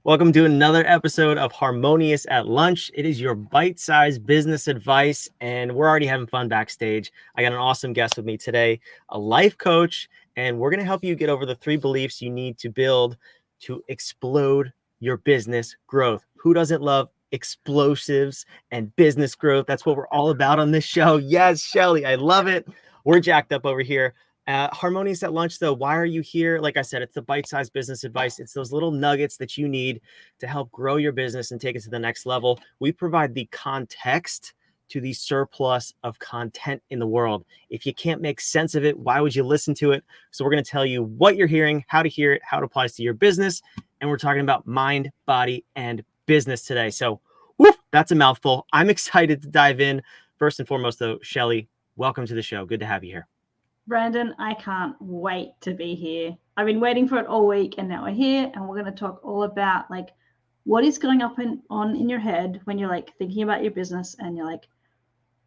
Welcome to another episode of Harmonious at Lunch. It is your bite-sized business advice, and we're already having fun backstage. I got an awesome guest with me today, a life coach, and we're going to help you get over the 3 beliefs you need to build to explode your business growth. Who doesn't love explosives and business growth? That's what we're all about on this show. Yes, Shelly, I love it. We're jacked up over here. Harmonious at Lunch, though, why are you here? Like I said, it's the bite-sized business advice. It's those little nuggets that you need to help grow your business and take it to the next level. We provide the context to the surplus of content in the world. If you can't make sense of it, why would you listen to it? So we're going to tell you what you're hearing, how to hear it, how it applies to your business. And we're talking about mind, body, and business today. So woof, that's a mouthful. I'm excited to dive in. First and foremost, though, Shelly, welcome to the show. Good to have you here. Brandon, I can't wait to be here. I've been waiting for it all week, and now we're here, and we're going to talk all about like what is going on in your head when you're like thinking about your business and you're like,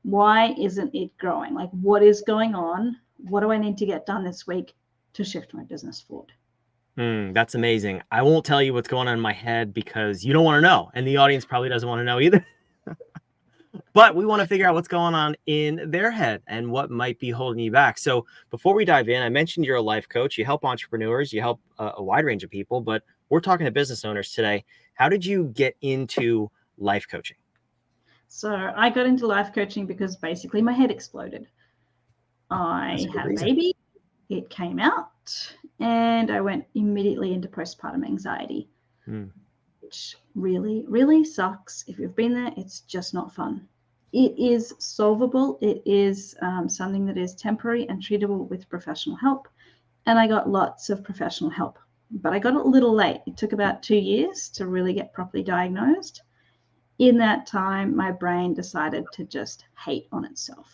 why isn't it growing? Like, what is going on? What do I need to get done this week to shift my business forward? That's amazing. I won't tell you what's going on in my head because you don't want to know, and the audience probably doesn't want to know either. But we want to figure out what's going on in their head and what might be holding you back. So before we dive in, I mentioned you're a life coach. You help entrepreneurs. You help a wide range of people, but we're talking to business owners today. How did you get into life coaching? So I got into life coaching because basically my head exploded. I had a baby. It came out, and I went immediately into postpartum anxiety. Which really, really sucks. If you've been there, it's just not fun. It is solvable. It is something that is temporary and treatable with professional help. And I got lots of professional help, but I got it a little late. It took about 2 years to really get properly diagnosed. In that time, my brain decided to just hate on itself.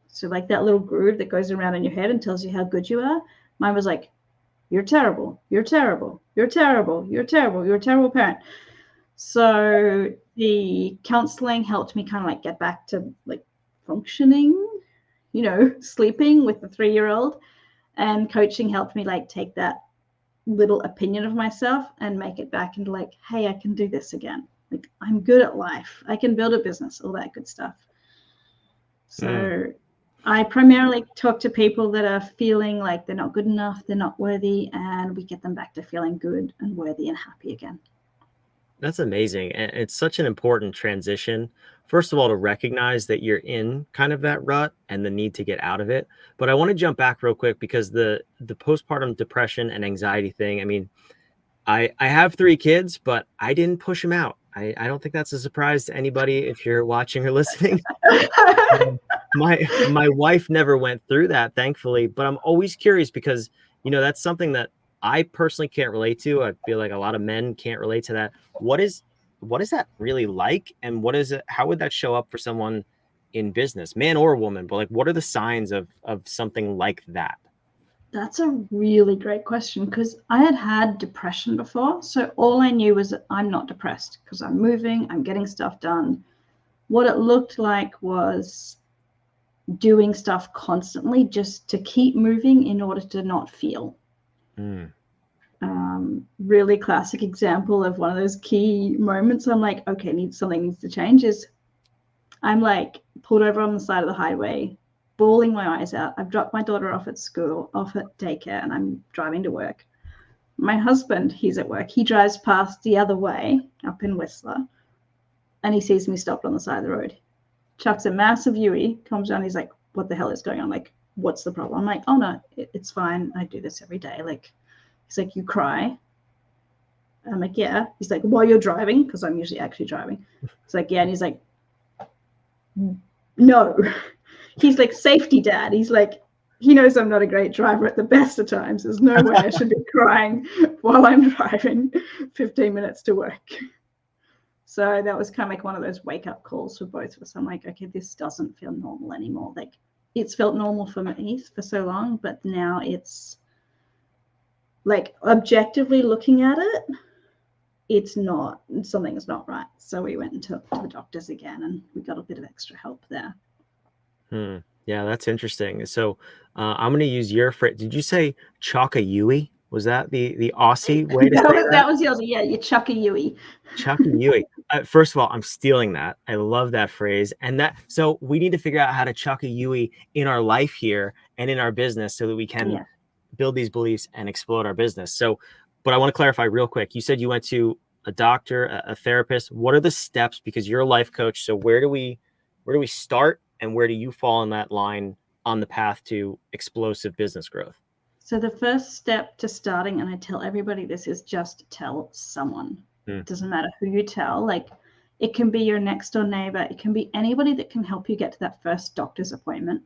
So like that little groove that goes around in your head and tells you how good you are, mine was like, you're terrible, you're terrible, you're terrible, you're terrible, you're a terrible parent. So the counseling helped me kind of like get back to like functioning, sleeping with the 3-year-old, and coaching helped me like take that little opinion of myself and make it back into like, hey, I can do this again. Like, I'm good at life. I can build a business, all that good stuff. So I primarily talk to people that are feeling like they're not good enough, they're not worthy, and we get them back to feeling good and worthy and happy again. That's amazing. And it's such an important transition. First of all, to recognize that you're in kind of that rut and the need to get out of it. But I want to jump back real quick because the postpartum depression and anxiety thing, I mean, I have 3 kids, but I didn't push them out. I don't think that's a surprise to anybody if you're watching or listening. My wife never went through that, thankfully, but I'm always curious because, that's something that I personally can't relate to. I feel like a lot of men can't relate to that. What is that really like? And how would that show up for someone in business, man or woman? But like, what are the signs of something like that? That's a really great question because I had depression before. So all I knew was that I'm not depressed because I'm moving, I'm getting stuff done. What it looked like was doing stuff constantly just to keep moving in order to not feel. Really classic example of one of those key moments. I'm like, okay, something needs to change is I'm like pulled over on the side of the highway, bawling my eyes out. I've dropped my daughter off at school, off at daycare, and I'm driving to work. My husband, he's at work. He drives past the other way up in Whistler, and he sees me stopped on the side of the road. Chucks a massive Yui, comes down. He's like, what the hell is going on? Like, what's the problem? I'm like, oh, no, it's fine. I do this every day. Like, he's like, you cry? I'm like, yeah. He's like, while you're driving? Because I'm usually actually driving. It's like, yeah. And he's like, no. He's like, safety dad. He's like, he knows I'm not a great driver at the best of times. There's no way I should be crying while I'm driving 15 minutes to work. So that was kind of like one of those wake-up calls for both of us. I'm like, okay, this doesn't feel normal anymore. Like, it's felt normal for me for so long, but now it's like objectively looking at it, it's not, something's not right. So we went to the doctors again, and we got a bit of extra help there. Yeah, that's interesting. So I'm going to use your phrase. Did you say chalk a Yui? Was that the Aussie way to say that? That was yours. Yeah, you chuck a Yui. Chucky Yui. First of all, I'm stealing that. I love that phrase. And so we need to figure out how to chuck a Yui in our life here and in our business so that we can Yeah. build these beliefs and explode our business. So, but I want to clarify real quick. You said you went to a doctor, a therapist. What are the steps? Because you're a life coach. So where do we start, and where do you fall in that line on the path to explosive business growth? So the first step to starting, and I tell everybody this, is just tell someone. It doesn't matter who you tell. Like, it can be your next door neighbor. It can be anybody that can help you get to that first doctor's appointment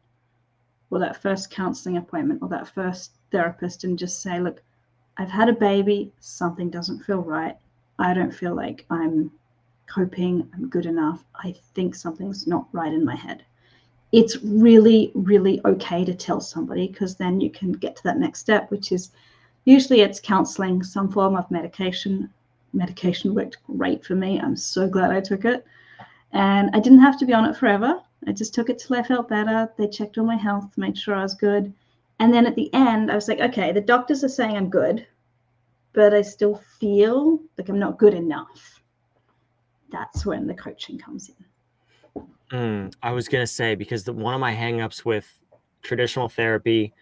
or that first counseling appointment or that first therapist, and just say, look, I've had a baby. Something doesn't feel right. I don't feel like I'm coping. I'm good enough. I think something's not right in my head. It's really, really okay to tell somebody, because then you can get to that next step, which is usually it's counseling, some form of medication. Medication worked great for me. I'm so glad I took it. And I didn't have to be on it forever. I just took it till I felt better. They checked on my health, made sure I was good. And then at the end, I was like, okay, the doctors are saying I'm good, but I still feel like I'm not good enough. That's when the coaching comes in. I was going to say, because one of my hangups with traditional therapy,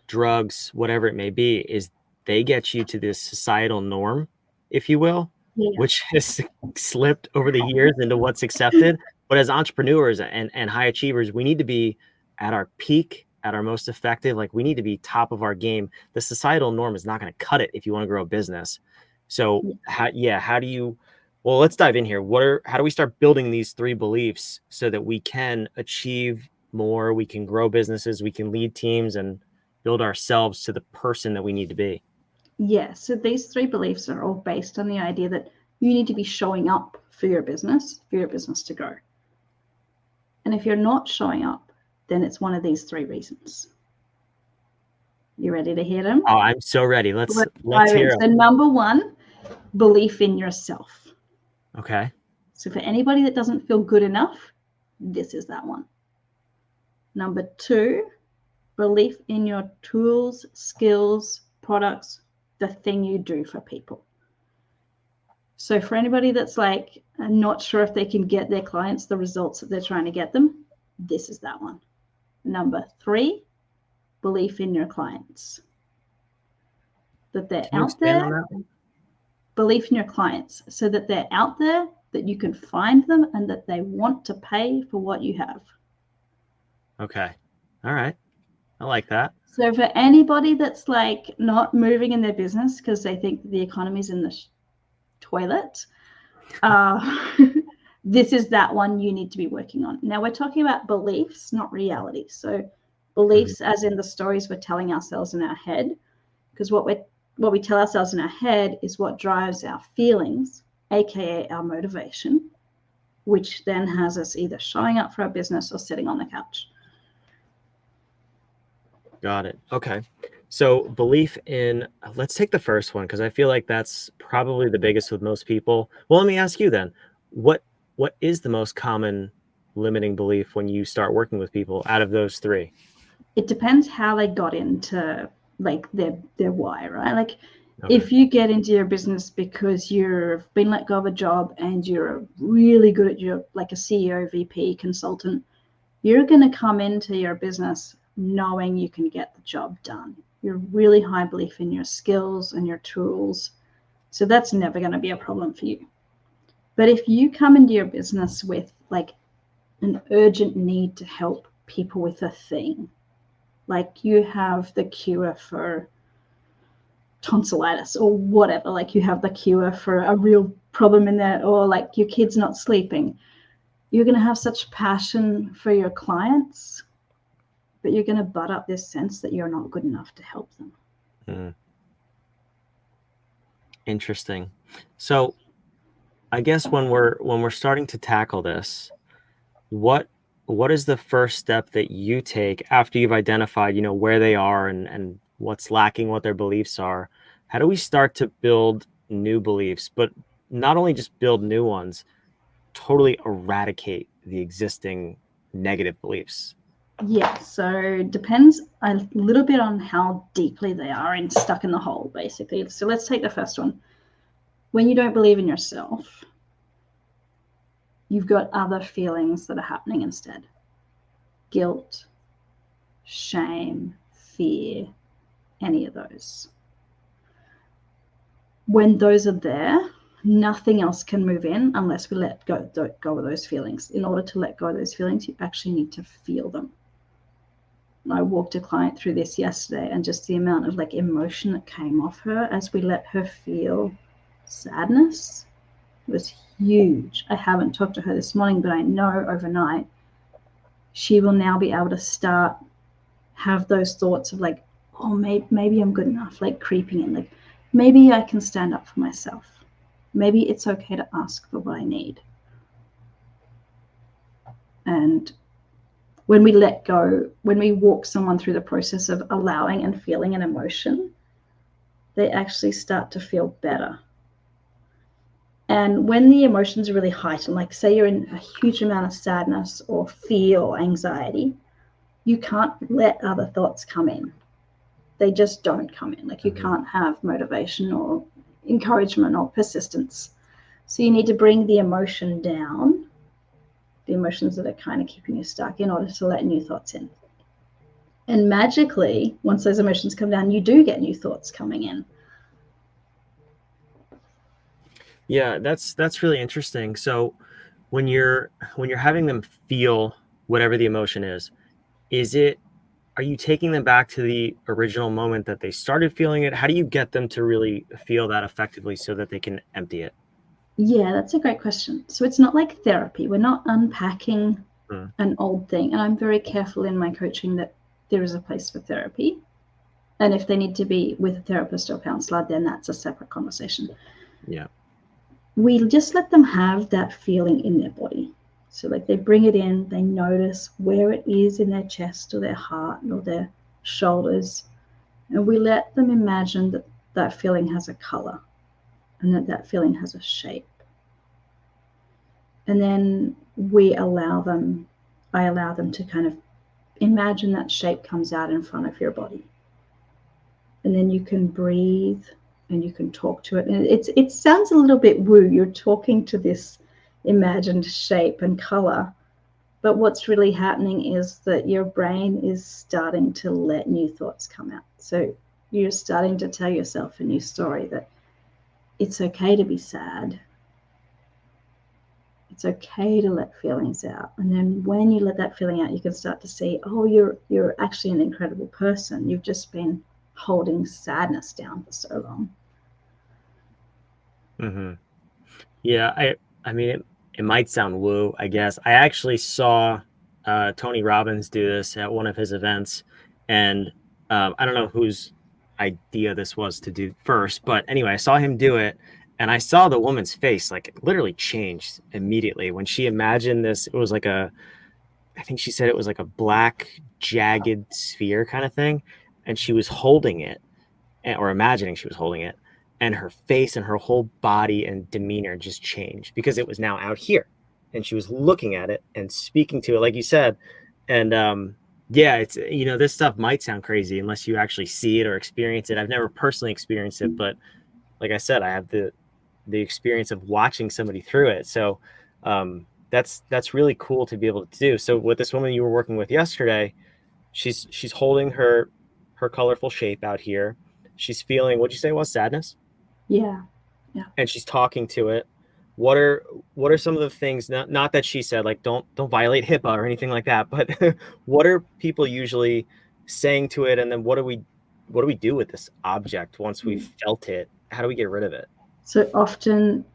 drugs, whatever it may be, is they get you to this societal norm, if you will, which has slipped over the years into what's accepted. But as entrepreneurs and high achievers, we need to be at our peak, at our most effective. Like, we need to be top of our game. The societal norm is not going to cut it if you want to grow a business. So how do you, well, let's dive in here. How do we start building these 3 beliefs so that we can achieve more, we can grow businesses, we can lead teams, and build ourselves to the person that we need to be? Yeah, so these 3 beliefs are all based on the idea that you need to be showing up for your business to grow. And if you're not showing up, then it's one of these 3 reasons. You ready to hear them? Oh, I'm so ready. Let's hear So them. number 1, belief in yourself. Okay. So for anybody that doesn't feel good enough, this is that one. Number 2, belief in your tools, skills, products, the thing you do for people. So for anybody that's like not sure if they can get their clients the results that they're trying to get them, this is that one. Number 3, belief in your clients. That they're out there. On that one? Belief in your clients, so that they're out there, that you can find them, and that they want to pay for what you have. Okay. All right. I like that. So for anybody that's like not moving in their business because they think the economy's in the toilet, this is that one you need to be working on. Now we're talking about beliefs, not reality. So beliefs as in the stories we're telling ourselves in our head, because what we tell ourselves in our head is what drives our feelings, aka our motivation, which then has us either showing up for our business or sitting on the couch. Got it. Okay. So belief in, let's take the first one, because I feel like that's probably the biggest with most people. Well, let me ask you then, what is the most common limiting belief when you start working with people out of those 3? It depends how they got into like their why, right? Like if you get into your business because you've been let go of a job and you're really good at your, like a CEO, VP, consultant, you're going to come into your business knowing you can get the job done. You're really high belief in your skills and your tools. So that's never going to be a problem for you. But if you come into your business with like an urgent need to help people with a thing, like you have the cure for tonsillitis or whatever, like you have the cure for a real problem in that, or like your kid's not sleeping, you're going to have such passion for your clients, but you're going to butt up this sense that you're not good enough to help them. Interesting. So I guess when we're starting to tackle this, what is the first step that you take after you've identified, where they are and what's lacking, what their beliefs are? How do we start to build new beliefs, but not only just build new ones, totally eradicate the existing negative beliefs? Yeah, so it depends a little bit on how deeply they are and stuck in the hole, basically. So let's take the first one. When you don't believe in yourself, you've got other feelings that are happening instead. Guilt, shame, fear, any of those. When those are there, nothing else can move in unless we let go of those feelings. In order to let go of those feelings, you actually need to feel them. I walked a client through this yesterday, and just the amount of like emotion that came off her as we let her feel sadness was huge. I haven't talked to her this morning, but I know overnight she will now be able to start have those thoughts of like, oh, maybe I'm good enough, like creeping in, like maybe I can stand up for myself. Maybe it's okay to ask for what I need. And when we let go, when we walk someone through the process of allowing and feeling an emotion, they actually start to feel better. And when the emotions are really heightened, like say you're in a huge amount of sadness or fear or anxiety, you can't let other thoughts come in. They just don't come in. Like you can't have motivation or encouragement or persistence. So you need to bring the emotion down, the emotions that are kind of keeping you stuck, in order to let new thoughts in. And magically, once those emotions come down, you do get new thoughts coming in. Yeah, that's really interesting. So when you're having them feel whatever the emotion is it, are you taking them back to the original moment that they started feeling it? How do you get them to really feel that effectively so that they can empty it? Yeah, that's a great question. So it's not like therapy. We're not unpacking Hmm. an old thing. And I'm very careful in my coaching that there is a place for therapy. And if they need to be with a therapist or counselor, then that's a separate conversation. Yeah. We just let them have that feeling in their body. So like they bring it in, they notice where it is in their chest or their heart or their shoulders. And we let them imagine that that feeling has a color and that that feeling has a shape. And then I allow them to kind of imagine that shape comes out in front of your body. And then you can breathe and you can talk to it. And it sounds a little bit woo. You're talking to this imagined shape and color. But what's really happening is that your brain is starting to let new thoughts come out. So you're starting to tell yourself a new story that it's okay to be sad. It's okay to let feelings out. And then when you let that feeling out, you can start to see, oh, you're actually an incredible person. You've just been holding sadness down for so long. Hmm. Yeah, I mean it might sound woo, I guess. I actually saw Tony Robbins do this at one of his events, and I don't know whose idea this was to do first, but anyway, I saw him do it, and I saw the woman's face like it literally changed immediately when she imagined this. It was like I think she said it was like a black jagged sphere kind of thing, and she was holding it, or imagining she was holding it, and her face and her whole body and demeanor just changed because it was now out here, and she was looking at it and speaking to it, like you said. And yeah, it's, this stuff might sound crazy unless you actually see it or experience it. I've never personally experienced it, but like I said, I have the experience of watching somebody through it. So that's really cool to be able to do. So with this woman you were working with yesterday, she's holding her colorful shape out here. She's feeling, what'd you say it was, sadness? Yeah. Yeah. And she's talking to it. What are what are some of the things, not that she said like don't violate HIPAA or anything like that, but what are people usually saying to it, and then what do we do with this object once we've felt it? How do we get rid of it? So often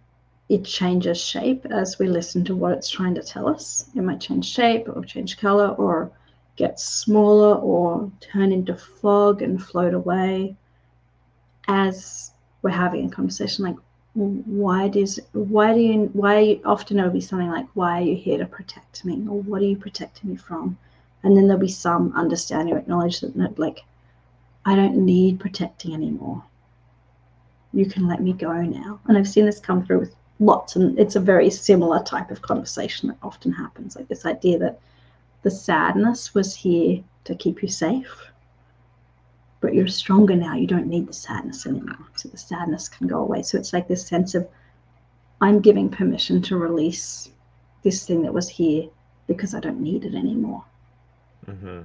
it changes shape as we listen to what it's trying to tell us. It might change shape or change color or get smaller or turn into fog and float away as we're having a conversation. Like, why often it'll be something like, why are you here to protect me, or what are you protecting me from? And then there'll be some understanding or acknowledgement that like, I don't need protecting anymore. You can let me go now. And I've seen this come through with lots, and it's a very similar type of conversation that often happens, like this idea that the sadness was here to keep you safe, but you're stronger now. You don't need the sadness anymore. So the sadness can go away. So it's like this sense of, I'm giving permission to release this thing that was here because I don't need it anymore. Mm-hmm.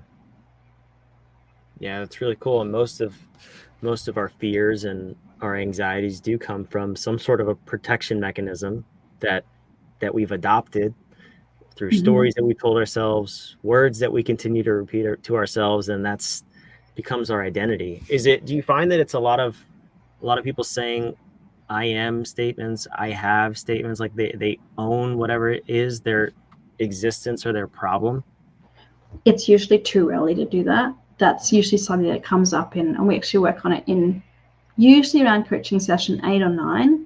Yeah, that's really cool. And most of our fears and our anxieties do come from some sort of a protection mechanism that we've adopted through stories that we told ourselves, words that we continue to repeat to ourselves, and that's becomes our identity. Do you find that it's a lot of people saying I am statements, I have statements, like they own whatever it is, their existence or their problem? It's usually too early to do that. That's usually something that comes up and we actually work on it in usually around coaching session 8 or 9,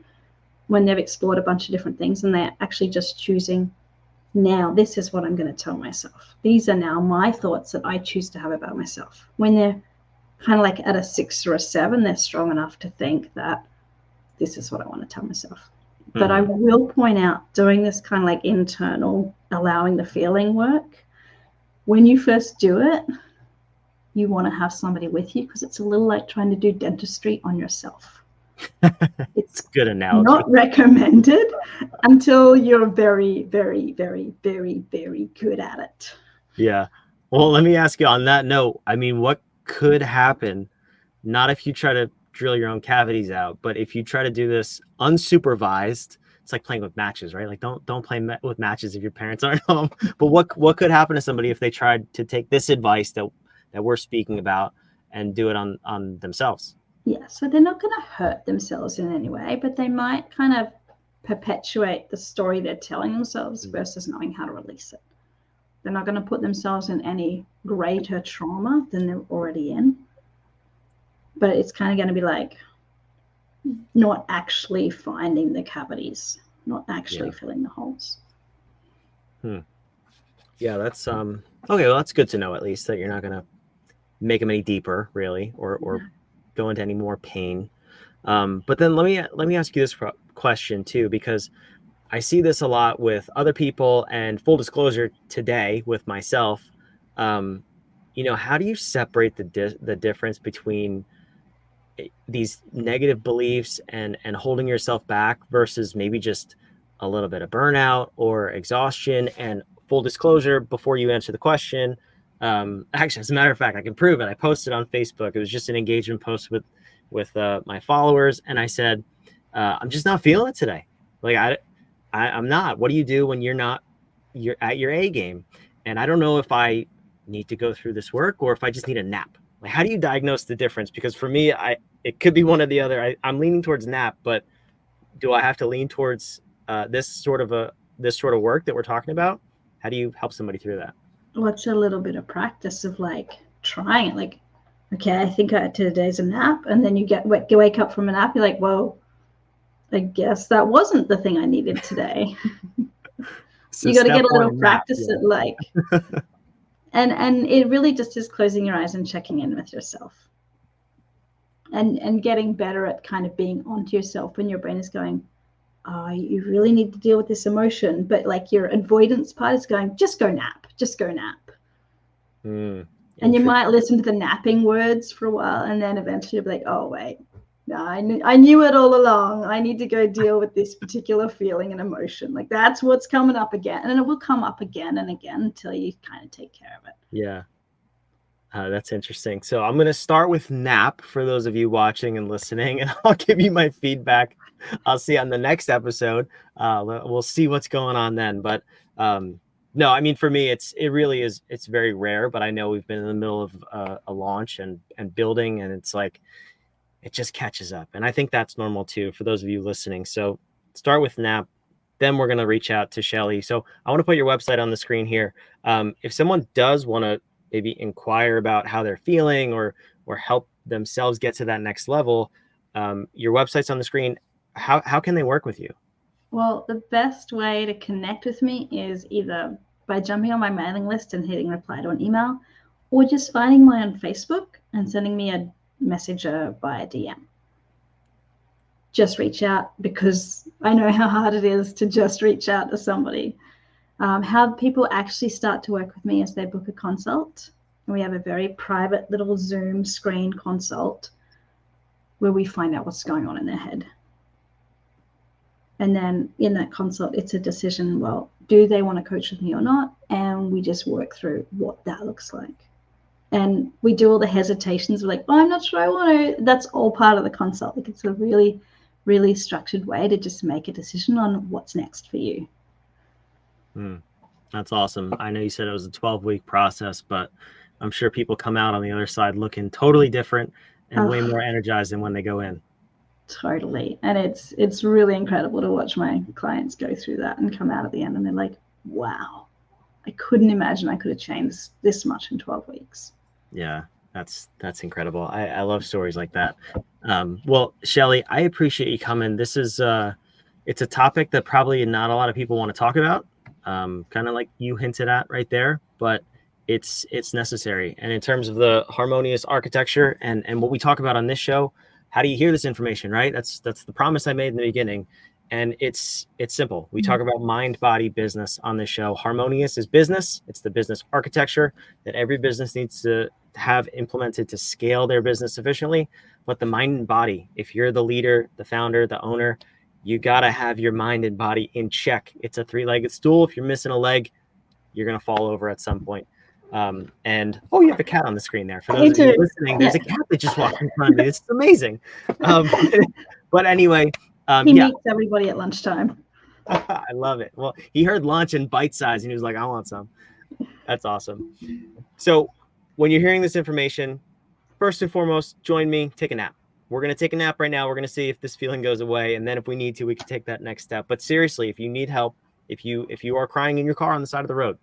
when they've explored a bunch of different things and they're actually just choosing, now this is what I'm going to tell myself. These are now my thoughts that I choose to have about myself. When they're kind of like at a 6 or a 7, they're strong enough to think that this is what I want to tell myself. Mm-hmm. But I will point out, doing this kind of like internal, allowing the feeling work, when you first do it, you want to have somebody with you, because it's a little like trying to do dentistry on yourself. It's good analogy. Not recommended until you're very, very, very, very, very good at it. Yeah. Well, let me ask you on that note. I mean, what could happen, not if you try to drill your own cavities out, but if you try to do this unsupervised? It's like playing with matches, right? Like don't play with matches if your parents aren't home. But what could happen to somebody if they tried to take this advice that we're speaking about and do it on themselves? Yeah, so they're not going to hurt themselves in any way, but they might kind of perpetuate the story they're telling themselves versus knowing how to release it. They're not going to put themselves in any greater trauma than they're already in. But it's kind of going to be like not actually finding the cavities, not actually filling the holes. Yeah, that's okay. Well, that's good to know, at least, that you're not going to make them any deeper, really, or go into any more pain. But then let me ask you this question too, because I see this a lot with other people, and full disclosure today with myself. How do you separate the difference between these negative beliefs and holding yourself back versus maybe just a little bit of burnout or exhaustion? And full disclosure, before you answer the question, actually, as a matter of fact, I can prove it. I posted on Facebook. It was just an engagement post with my followers, and I said, I'm just not feeling it today. Like I'm not. What do you do when you're at your A game? And I don't know if I need to go through this work or if I just need a nap. Like, how do you diagnose the difference? Because for me, it could be one or the other. I'm leaning towards nap, but do I have to lean towards this sort of work that we're talking about? How do you help somebody through that? Well, it's a little bit of practice of like trying it. Like, okay, I think today's a nap, and then you wake up from a nap. You're like, whoa, I guess that wasn't the thing I needed today. So you got to get a little practice at like, and it really just is closing your eyes and checking in with yourself, and getting better at kind of being onto yourself when your brain is going, oh, you really need to deal with this emotion, but like your avoidance part is going, just go nap. And you might listen to the napping words for a while, and then eventually you'll be like, oh wait, no, I knew it all along. I need to go deal with this particular feeling and emotion. Like, that's what's coming up again, and it will come up again and again until you kind of take care of it. Yeah. That's interesting. So I'm going to start with nap for those of you watching and listening, and I'll give you my feedback. I'll see you on the next episode. We'll see what's going on then. But no, I mean, for me, it's very rare, but I know we've been in the middle of a launch and building, and it's like, it just catches up. And I think that's normal too, for those of you listening. So start with nap, then we're going to reach out to Shelly. So I want to put your website on the screen here. If someone does want to maybe inquire about how they're feeling or help themselves get to that next level, your website's on the screen. How can they work with you? Well, the best way to connect with me is either by jumping on my mailing list and hitting reply to an email, or just finding me on Facebook and sending me a message via DM. Just reach out, because I know how hard it is to just reach out to somebody. How people actually start to work with me is they book a consult, and we have a very private little Zoom screen consult where we find out what's going on in their head. And then in that consult, it's a decision, well, do they want to coach with me or not? And we just work through what that looks like. And we do all the hesitations. We're like, oh, I'm not sure I want to. That's all part of the consult. Like, it's a really, really structured way to just make a decision on what's next for you. That's awesome. I know you said it was a 12-week process, but I'm sure people come out on the other side looking totally different and way more energized than when they go in. Totally. And it's really incredible to watch my clients go through that and come out at the end and they're like, wow, I couldn't imagine I could have changed this much in 12 weeks. Yeah, that's incredible. I love stories like that. Well, Shelly, I appreciate you coming. This is it's a topic that probably not a lot of people want to talk about, kind of like you hinted at right there, but it's necessary. And in terms of the harmonious architecture and what we talk about on this show, how do you hear this information, right? That's the promise I made in the beginning. And it's simple. We talk about mind, body, business on this show. Harmonious is business. It's the business architecture that every business needs to have implemented to scale their business efficiently. But the mind and body, if you're the leader, the founder, the owner, you got to have your mind and body in check. It's a 3-legged stool. If you're missing a leg, you're going to fall over at some point. And you have a cat on the screen there. For those of you listening, there's a cat that just walked in front of me. This is amazing. But anyway, he meets everybody at lunchtime. I love it. Well, he heard lunch and bite size and he was like, I want some. That's awesome. So when you're hearing this information, first and foremost, join me, take a nap. We're going to take a nap right now. We're going to see if this feeling goes away. And then if we need to, we can take that next step. But seriously, if you need help, if you are crying in your car on the side of the road,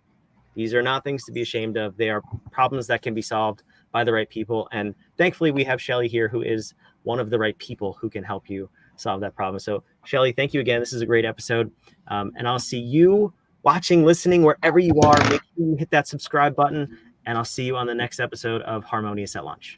these are not things to be ashamed of. They are problems that can be solved by the right people. And thankfully, we have Shelly here, who is one of the right people who can help you solve that problem. So Shelly, thank you again. This is a great episode. And I'll see you watching, listening, wherever you are. Make sure you hit that subscribe button. And I'll see you on the next episode of Harmonious at Lunch.